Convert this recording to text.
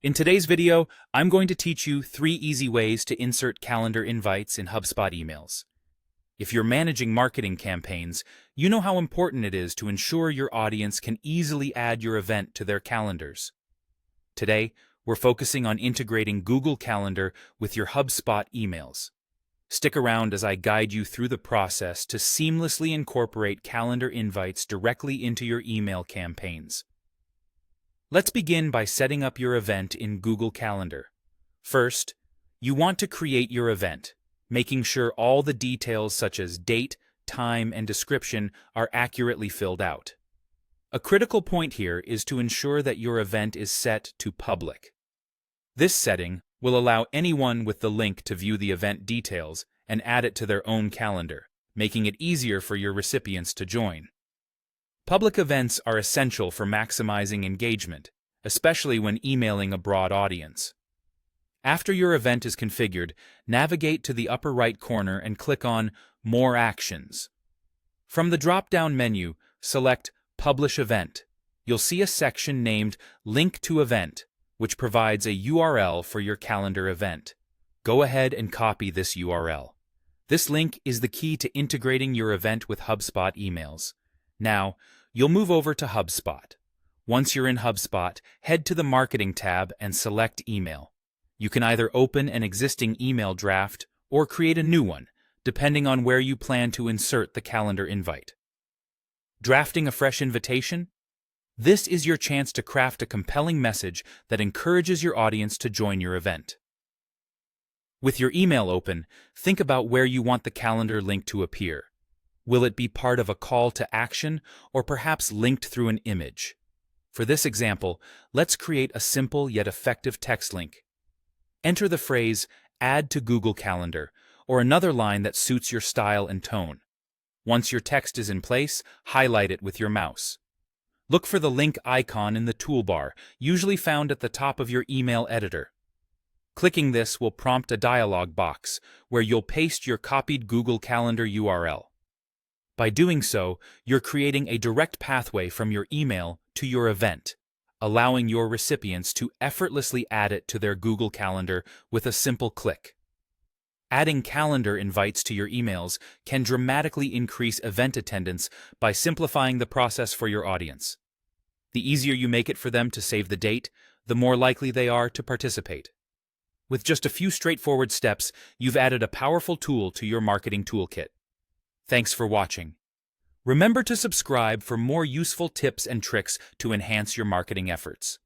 In today's video, I'm going to teach you 3 easy ways to insert calendar invites in HubSpot emails. If you're managing marketing campaigns, you know how important it is to ensure your audience can easily add your event to their calendars. Today, we're focusing on integrating Google Calendar with your HubSpot emails. Stick around as I guide you through the process to seamlessly incorporate calendar invites directly into your email campaigns. Let's begin by setting up your event in Google Calendar. First, you want to create your event, making sure all the details such as date, time, and description are accurately filled out. A critical point here is to ensure that your event is set to public. This setting will allow anyone with the link to view the event details and add it to their own calendar, making it easier for your recipients to join. Public events are essential for maximizing engagement, especially when emailing a broad audience. After your event is configured, navigate to the upper right corner and click on More Actions. From the drop-down menu, select Publish Event. You'll see a section named Link to Event, which provides a URL for your calendar event. Go ahead and copy this URL. This link is the key to integrating your event with HubSpot emails. Now, you'll move over to HubSpot. Once you're in HubSpot, head to the Marketing tab and select Email. You can either open an existing email draft or create a new one, depending on where you plan to insert the calendar invite. Drafting a fresh invitation? This is your chance to craft a compelling message that encourages your audience to join your event. With your email open, think about where you want the calendar link to appear. Will it be part of a call to action or perhaps linked through an image? For this example, let's create a simple yet effective text link. Enter the phrase, Add to Google Calendar, or another line that suits your style and tone. Once your text is in place, highlight it with your mouse. Look for the link icon in the toolbar, usually found at the top of your email editor. Clicking this will prompt a dialog box where you'll paste your copied Google Calendar URL. By doing so, you're creating a direct pathway from your email to your event, allowing your recipients to effortlessly add it to their Google Calendar with a simple click. Adding calendar invites to your emails can dramatically increase event attendance by simplifying the process for your audience. The easier you make it for them to save the date, the more likely they are to participate. With just a few straightforward steps, you've added a powerful tool to your marketing toolkit. Thanks for watching. Remember to subscribe for more useful tips and tricks to enhance your marketing efforts.